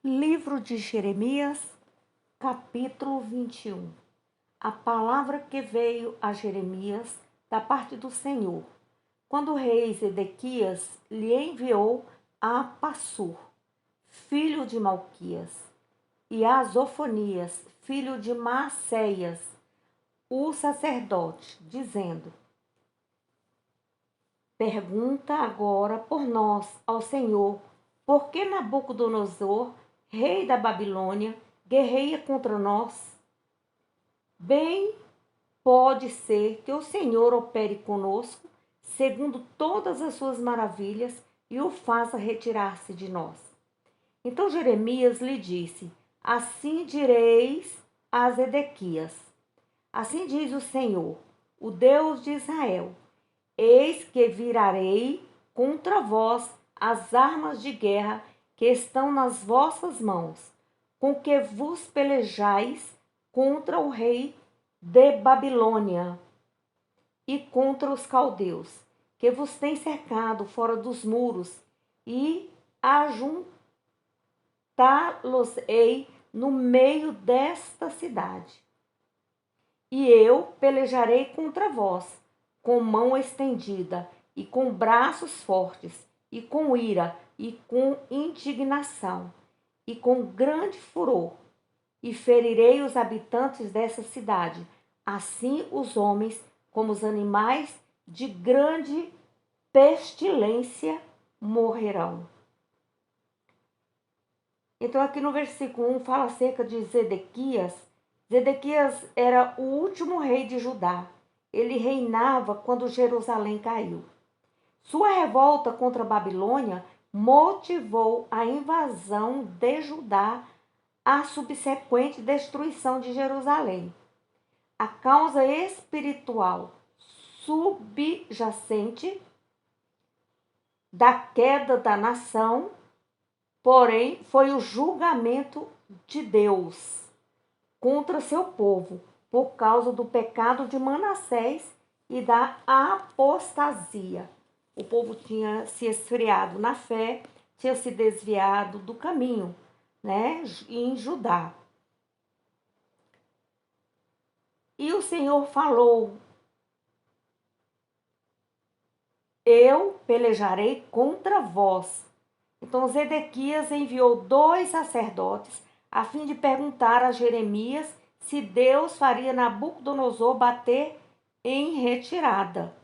Livro de Jeremias, capítulo 21. A palavra que veio a Jeremias da parte do Senhor, quando o rei Zedequias lhe enviou a Passur, filho de Malquias, e a Zofonias, filho de Maacéias, o sacerdote, dizendo: Pergunta agora por nós ao Senhor, por que Nabucodonosor, rei da Babilônia, guerreia contra nós? Bem pode ser que o Senhor opere conosco, segundo todas as suas maravilhas, e o faça retirar-se de nós. Então Jeremias lhe disse: Assim direis a Zedequias: Assim diz o Senhor, o Deus de Israel: Eis que virarei contra vós as armas de guerra que estão nas vossas mãos, com que vos pelejais contra o rei de Babilônia e contra os caldeus, que vos têm cercado fora dos muros, e ajuntá-los-ei no meio desta cidade. E eu pelejarei contra vós, com mão estendida, e com braços fortes, e com ira, e com indignação, e com grande furor, e ferirei os habitantes dessa cidade, assim os homens como os animais de grande pestilência morrerão. Então, aqui no versículo 1 fala acerca de Zedequias. Zedequias era o último rei de Judá. Ele reinava quando Jerusalém caiu. Sua revolta contra a Babilônia motivou a invasão de Judá, a subsequente destruição de Jerusalém. A causa espiritual subjacente da queda da nação, porém, foi o julgamento de Deus contra seu povo, por causa do pecado de Manassés e da apostasia. O povo tinha se esfriado na fé, tinha se desviado do caminho, em Judá. E o Senhor falou: Eu pelejarei contra vós. Então Zedequias enviou 2 sacerdotes a fim de perguntar a Jeremias se Deus faria Nabucodonosor bater em retirada.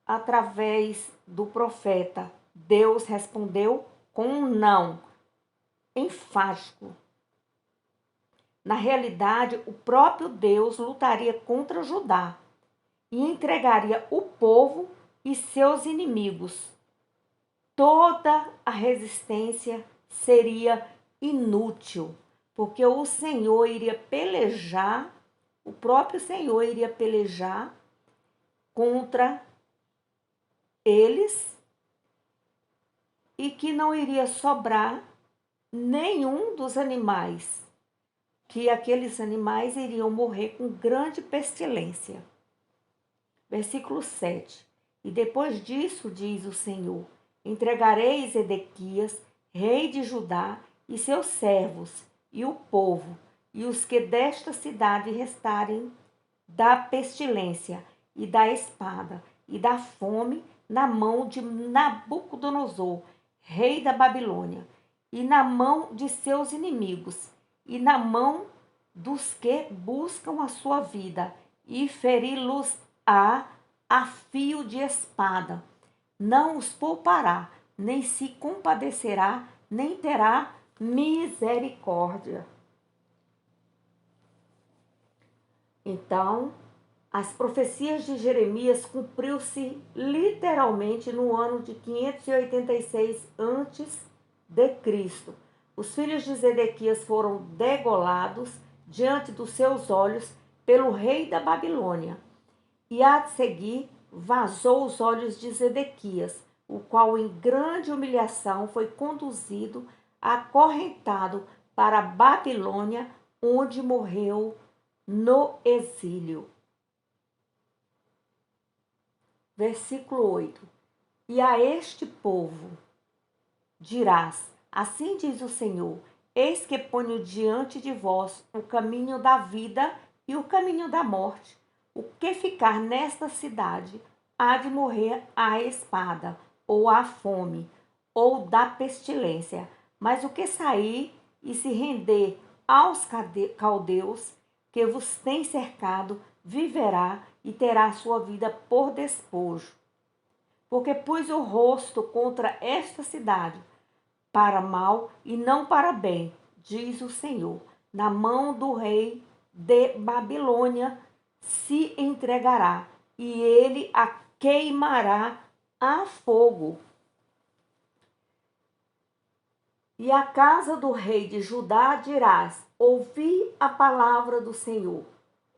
Através do profeta, Deus respondeu com um não enfático. Na realidade, o próprio Deus lutaria contra Judá e entregaria o povo e seus inimigos. Toda a resistência seria inútil, porque o Senhor iria pelejar, o próprio Senhor iria pelejar contra eles e que não iria sobrar nenhum dos animais, que aqueles animais iriam morrer com grande pestilência. Versículo 7. E depois disso, diz o Senhor, entregarei Zedequias, rei de Judá, e seus servos, e o povo, e os que desta cidade restarem, da pestilência, e da espada, e da fome, na mão de Nabucodonosor, rei da Babilônia, e na mão de seus inimigos, e na mão dos que buscam a sua vida, e feri-los-á a fio de espada. Não os poupará, nem se compadecerá, nem terá misericórdia. Então, as profecias de Jeremias cumpriu-se literalmente no ano de 586 a.C. Os filhos de Zedequias foram degolados diante dos seus olhos pelo rei da Babilônia. E a seguir vazou os olhos de Zedequias, o qual em grande humilhação foi conduzido, acorrentado para a Babilônia, onde morreu no exílio. Versículo 8. E a este povo dirás: assim diz o Senhor, eis que ponho diante de vós o caminho da vida e o caminho da morte. O que ficar nesta cidade há de morrer à espada, ou à fome, ou da pestilência. Mas o que sair e se render aos caldeus, que vos tem cercado, viverá e terá sua vida por despojo. Porque pus o rosto contra esta cidade, para mal e não para bem, diz o Senhor. Na mão do rei de Babilônia se entregará, e ele a queimará a fogo. E a casa do rei de Judá dirás: ouvi a palavra do Senhor,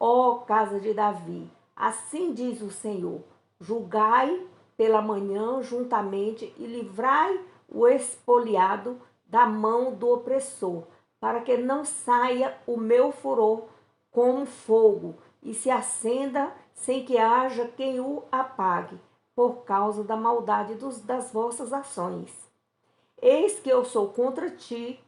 ó casa de Davi. Assim diz o Senhor: julgai pela manhã juntamente e livrai o expoliado da mão do opressor, para que não saia o meu furor como fogo e se acenda sem que haja quem o apague, por causa da maldade das vossas ações. Eis que eu sou contra ti,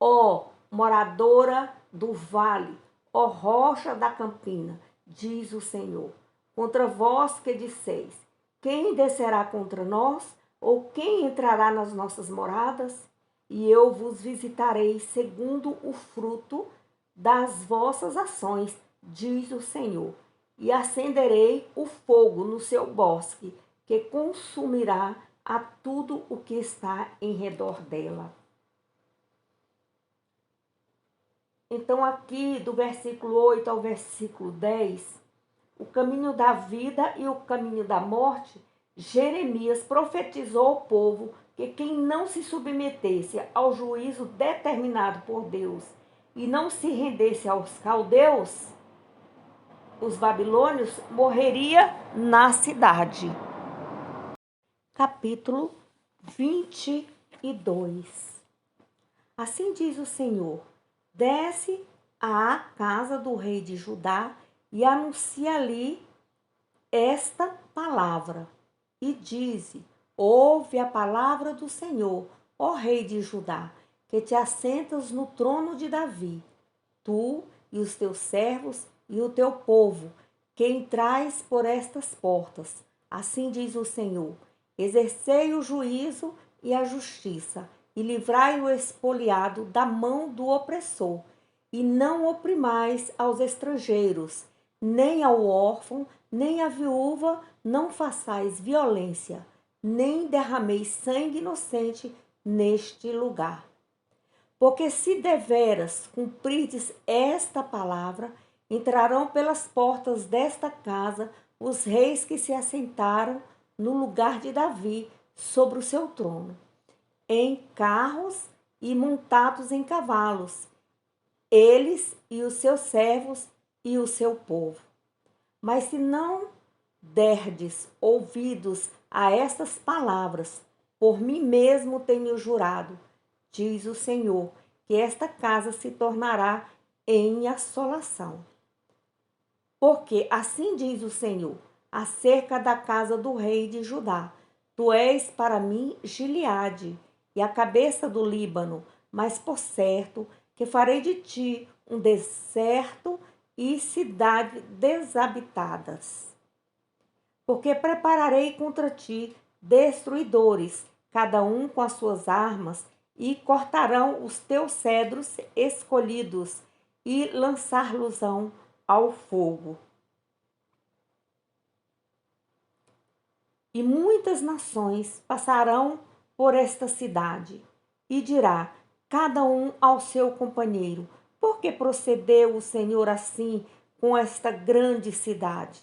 ó moradora do vale, ó rocha da campina, diz o Senhor. Contra vós que disseis: quem descerá contra nós? Ou quem entrará nas nossas moradas? E eu vos visitarei segundo o fruto das vossas ações, diz o Senhor. E acenderei o fogo no seu bosque, que consumirá a tudo o que está em redor dela. Então, aqui do versículo 8 ao versículo 10, o caminho da vida e o caminho da morte, Jeremias profetizou ao povo que quem não se submetesse ao juízo determinado por Deus e não se rendesse aos caldeus, os babilônios, morreria na cidade. Capítulo 22. Assim diz o Senhor: desce à casa do rei de Judá e anuncia ali esta palavra. E dize: ouve a palavra do Senhor, ó rei de Judá, que te assentas no trono de Davi, tu e os teus servos e o teu povo, que entrais por estas portas. Assim diz o Senhor: exercei o juízo e a justiça, e livrai o expoliado da mão do opressor, e não oprimais aos estrangeiros, nem ao órfão, nem à viúva não façais violência, nem derrameis sangue inocente neste lugar. Porque se deveras cumprirdes esta palavra, entrarão pelas portas desta casa os reis que se assentaram no lugar de Davi sobre o seu trono, em carros e montados em cavalos, eles e os seus servos e o seu povo. Mas se não derdes ouvidos a estas palavras, por mim mesmo tenho jurado, diz o Senhor, que esta casa se tornará em assolação. Porque assim diz o Senhor, acerca da casa do rei de Judá: tu és para mim Gileade e a cabeça do Líbano, mas por certo que farei de ti um deserto e cidades desabitadas. Porque prepararei contra ti destruidores, cada um com as suas armas, e cortarão os teus cedros escolhidos e lançar-los-ão ao fogo. E muitas nações passarão por esta cidade, e dirá cada um ao seu companheiro: por que procedeu o Senhor assim com esta grande cidade?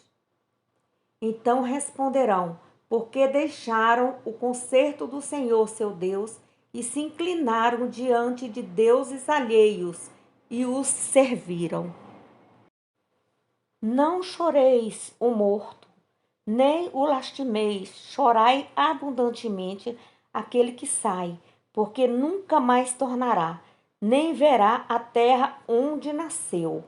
Então responderão: porque deixaram o conserto do Senhor seu Deus e se inclinaram diante de deuses alheios e os serviram. Não choreis o morto, nem o lastimeis, chorai abundantemente aquele que sai, porque nunca mais tornará, nem verá a terra onde nasceu.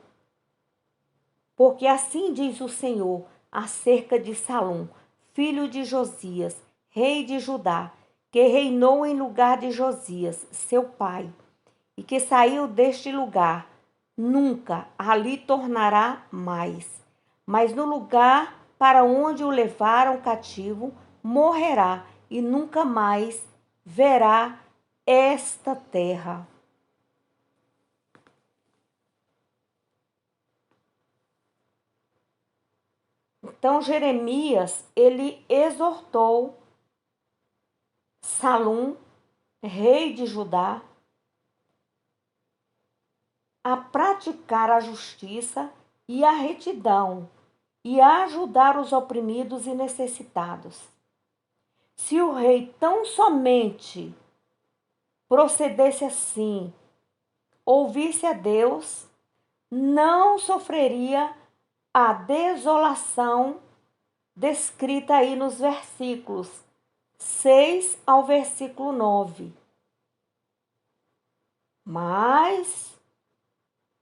Porque assim diz o Senhor acerca de Salom, filho de Josias, rei de Judá, que reinou em lugar de Josias, seu pai, e que saiu deste lugar, nunca ali tornará mais. Mas no lugar para onde o levaram cativo, morrerá e nunca mais verá esta terra. Então Jeremias, ele exortou Salum, rei de Judá, a praticar a justiça e a retidão e a ajudar os oprimidos e necessitados. Se o rei tão somente procedesse assim, ouvisse a Deus, não sofreria a desolação descrita aí nos versículos 6 ao versículo 9. Mas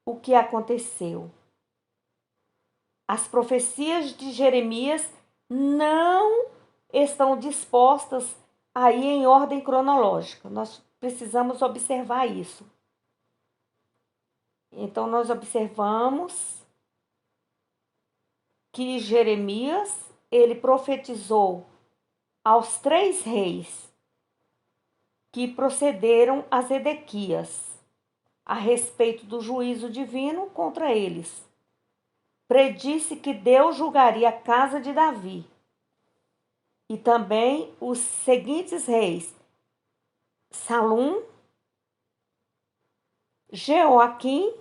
o que aconteceu? As profecias de Jeremias não estão dispostas aí em ordem cronológica. Nós precisamos observar isso. Então, nós observamos que Jeremias, ele profetizou aos 3 reis que procederam a Zedequias a respeito do juízo divino contra eles. Predisse que Deus julgaria a casa de Davi e também os seguintes reis: Salum, Jeoaquim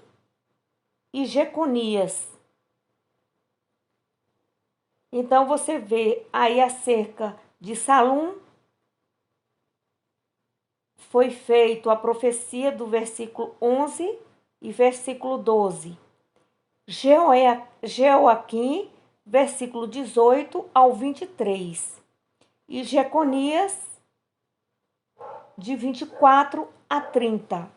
e Jeconias. Então você vê aí acerca de Salum, foi feito a profecia do versículo 11 e versículo 12. Jeoaquim, versículo 18 ao 23. E Jeconias, de 24 a 30.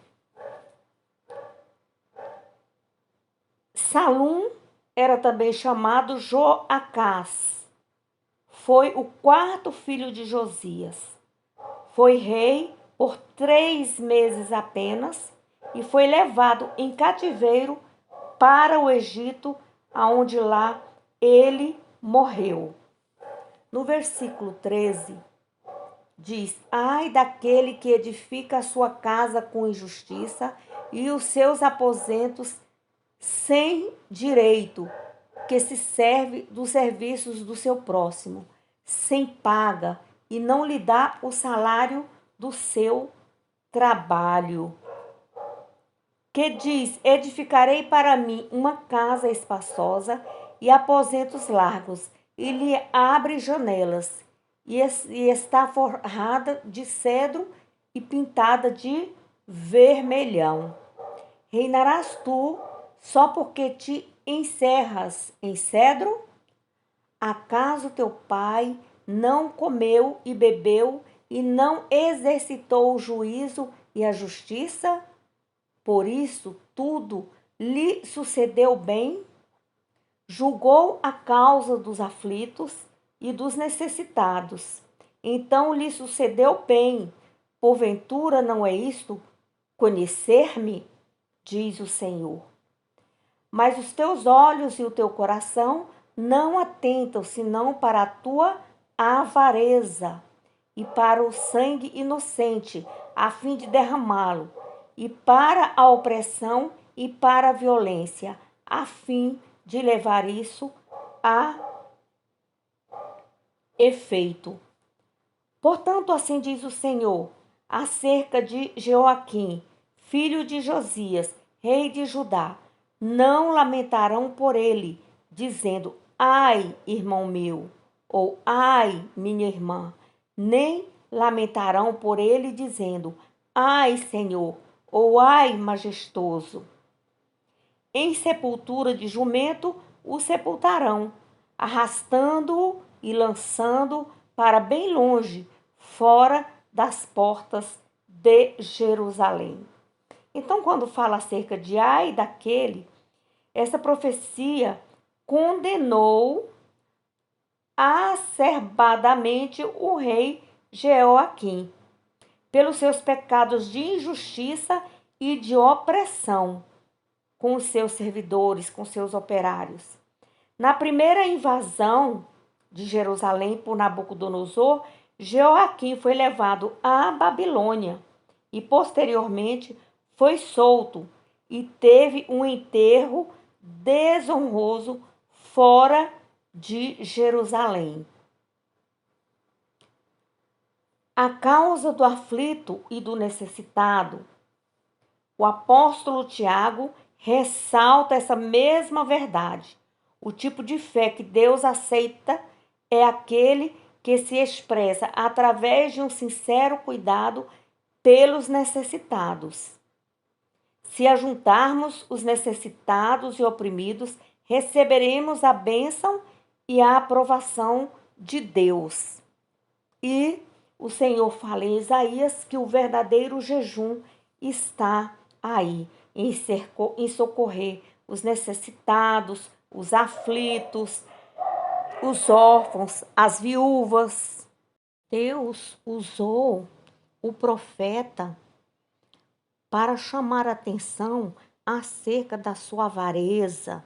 Salum era também chamado Joacás. Foi o 4º filho de Josias. Foi rei por 3 meses apenas e foi levado em cativeiro para o Egito, aonde lá ele morreu. No versículo 13, diz: ai daquele que edifica a sua casa com injustiça e os seus aposentos sem direito, que se serve dos serviços do seu próximo, sem paga, e não lhe dá o salário do seu trabalho. Que diz: edificarei para mim uma casa espaçosa e aposentos largos, e lhe abre janelas, e está forrada de cedro e pintada de vermelhão. Reinarás tu só porque te encerras em cedro? Acaso teu pai não comeu e bebeu e não exercitou o juízo e a justiça? Por isso tudo lhe sucedeu bem? Julgou a causa dos aflitos e dos necessitados. Então lhe sucedeu bem. Porventura não é isto conhecer-me? Diz o Senhor. Mas os teus olhos e o teu coração não atentam senão para a tua avareza e para o sangue inocente, a fim de derramá-lo, e para a opressão e para a violência, a fim de levar isso a efeito. Portanto, assim diz o Senhor, acerca de Jeoaquim, filho de Josias, rei de Judá: não lamentarão por ele, dizendo: ai, irmão meu, ou ai, minha irmã, nem lamentarão por ele, dizendo: ai, Senhor, ou ai, majestoso. Em sepultura de jumento o sepultarão, arrastando-o e lançando para bem longe, fora das portas de Jerusalém. Então, quando fala acerca de ai daquele, essa profecia condenou acerbadamente o rei Jeoaquim. pelos seus pecados de injustiça e de opressão com os seus servidores, com seus operários. Na primeira invasão de Jerusalém por Nabucodonosor, Jeoaquim foi levado à Babilônia e posteriormente foi solto e teve um enterro desonroso fora de Jerusalém. A causa do aflito e do necessitado. O apóstolo Tiago ressalta essa mesma verdade. O tipo de fé que Deus aceita é aquele que se expressa através de um sincero cuidado pelos necessitados. Se ajuntarmos os necessitados e oprimidos, receberemos a bênção e a aprovação de Deus. E o Senhor fala em Isaías que o verdadeiro jejum está aí, em socorrer os necessitados, os aflitos, os órfãos, as viúvas. Deus usou o profeta para chamar a atenção acerca da sua avareza.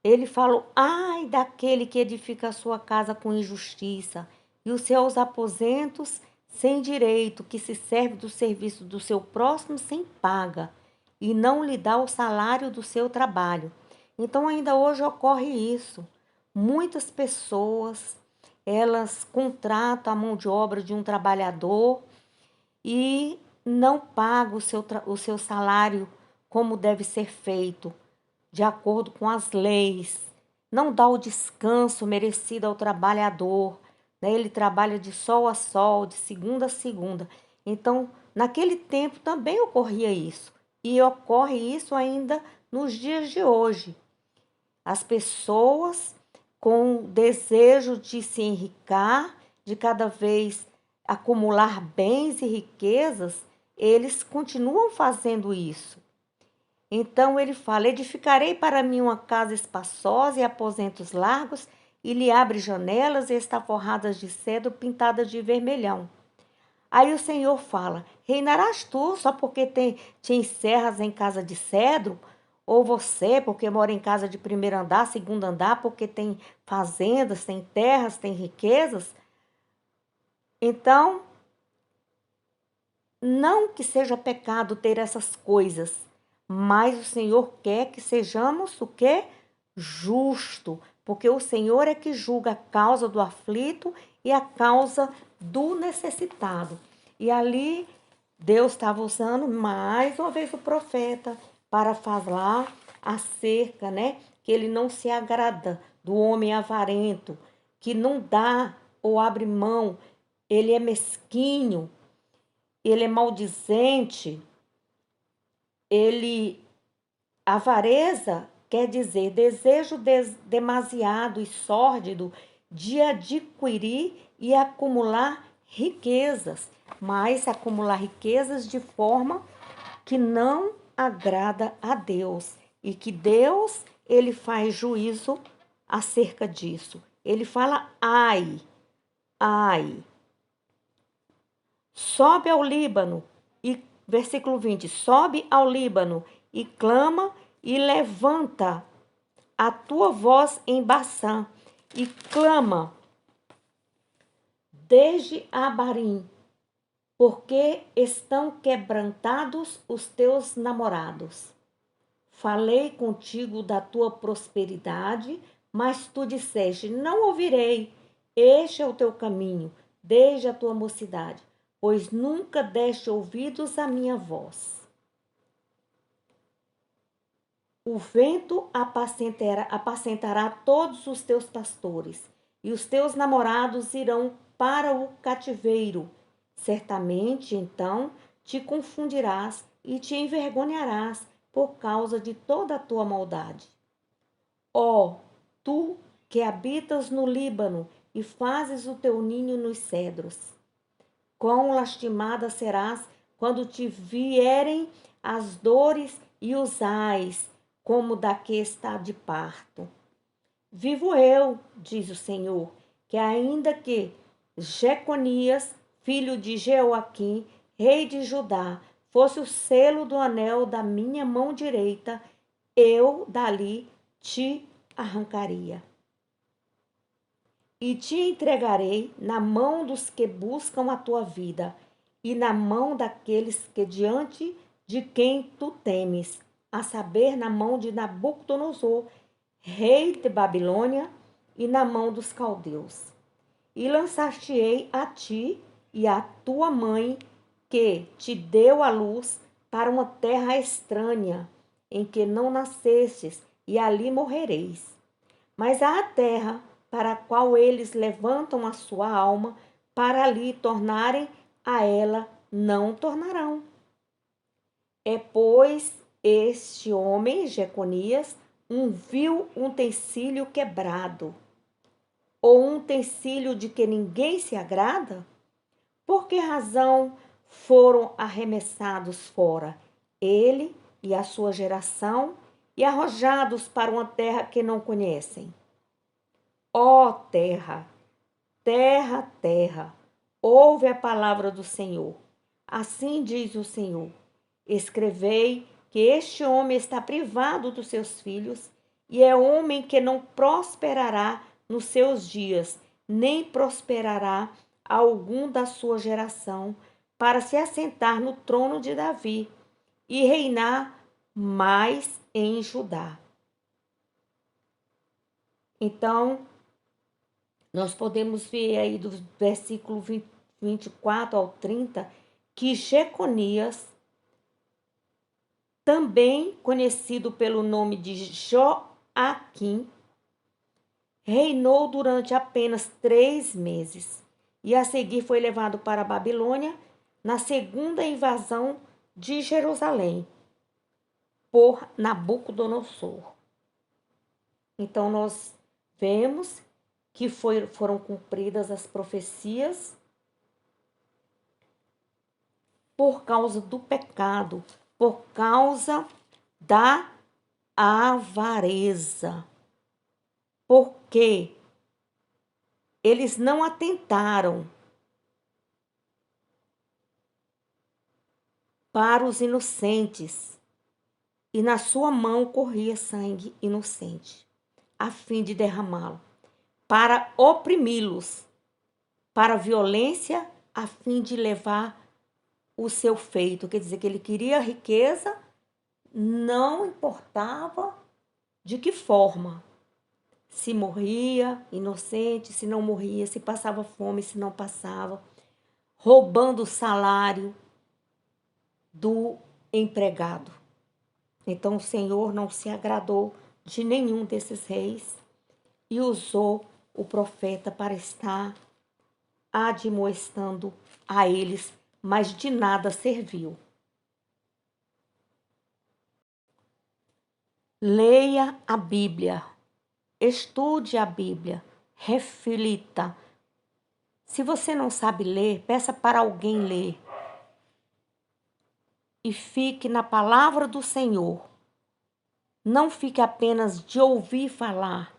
Ele falou: ai daquele que edifica a sua casa com injustiça e os seus aposentos sem direito, que se serve do serviço do seu próximo sem paga e não lhe dá o salário do seu trabalho. Então ainda hoje ocorre isso. Muitas pessoas, elas contratam a mão de obra de um trabalhador e não pagam o seu salário como deve ser feito, de acordo com as leis. Não dá o descanso merecido ao trabalhador. Ele trabalha de sol a sol, de segunda a segunda. Então, naquele tempo também ocorria isso. E ocorre isso ainda nos dias de hoje. As pessoas com o desejo de se enriquecer, de cada vez acumular bens e riquezas, eles continuam fazendo isso. Então ele fala: edificarei para mim uma casa espaçosa e aposentos largos, e lhe abre janelas e está forradas de cedro pintadas de vermelhão. Aí o Senhor fala: reinarás tu só porque te encerras em casa de cedro? Ou você, porque mora em casa de primeiro andar, segundo andar, porque tem fazendas, tem terras, tem riquezas? Então, não que seja pecado ter essas coisas, mas o Senhor quer que sejamos o quê? Justo, porque o Senhor é que julga a causa do aflito e a causa do necessitado. E ali Deus estava usando mais uma vez o profeta para falar acerca, que ele não se agrada do homem avarento, que não dá ou abre mão, ele é mesquinho, ele é maldizente, avareza quer dizer desejo demasiado e sórdido de adquirir e acumular riquezas, mas acumular riquezas de forma que não agrada a Deus e que Deus, ele faz juízo acerca disso. Ele fala: ai, ai. Sobe ao Líbano e versículo 20, sobe ao Líbano e clama e levanta a tua voz em Baçã e clama desde Abarim, porque estão quebrantados os teus namorados. Falei contigo da tua prosperidade, mas tu disseste: não ouvirei. Este é o teu caminho, desde a tua mocidade, pois nunca deste ouvidos à minha voz. O vento apacentará todos os teus pastores, e os teus namorados irão para o cativeiro. Certamente, então, te confundirás e te envergonharás por causa de toda a tua maldade. Ó, tu que habitas no Líbano e fazes o teu ninho nos cedros, quão lastimada serás quando te vierem as dores e os ais, como da que está de parto. Vivo eu, diz o Senhor, que ainda que Jeconias filho de Jeoaquim, rei de Judá, fosse o selo do anel da minha mão direita, eu dali te arrancaria. E te entregarei na mão dos que buscam a tua vida, e na mão daqueles que diante de quem tu temes, a saber, na mão de Nabucodonosor, rei de Babilônia, e na mão dos caldeus. E lançar-te-ei a ti e a tua mãe, que te deu a luz, para uma terra estranha, em que não nascestes, e ali morrereis. Mas à terra para a qual eles levantam a sua alma, para ali tornarem a ela, não tornarão. É, pois, este homem, Jeconias, um vil utensílio quebrado, ou um utensílio de que ninguém se agrada? Por que razão foram arremessados fora, ele e a sua geração, e arrojados para uma terra que não conhecem? Ó terra, terra, terra, ouve a palavra do Senhor. Assim diz o Senhor: escrevei que este homem está privado dos seus filhos, e é homem que não prosperará nos seus dias, nem prosperará algum da sua geração, para se assentar no trono de Davi e reinar mais em Judá. Então, nós podemos ver aí do versículo 24 ao 30 que Jeconias, também conhecido pelo nome de Joaquim, reinou durante apenas 3 meses e a seguir foi levado para a Babilônia na segunda invasão de Jerusalém por Nabucodonosor. Então nós vemos que foram cumpridas as profecias por causa do pecado, por causa da avareza. Porque eles não atentaram para os inocentes, e na sua mão corria sangue inocente, a fim de derramá-lo, para oprimi-los, para violência, a fim de levar o seu feito. Quer dizer que ele queria riqueza, não importava de que forma. Se morria inocente, se não morria, se passava fome, se não passava, roubando o salário do empregado. Então o Senhor não se agradou de nenhum desses reis e usou o profeta para estar admoestando a eles, mas de nada serviu. Leia a Bíblia, estude a Bíblia, reflita. Se você não sabe ler, peça para alguém ler. E fique na palavra do Senhor. Não fique apenas de ouvir falar.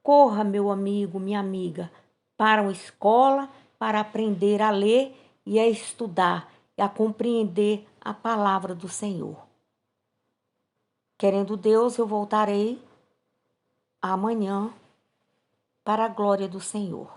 Corra, meu amigo, minha amiga, para uma escola para aprender a ler e a estudar e a compreender a palavra do Senhor. Querendo Deus, eu voltarei amanhã para a glória do Senhor.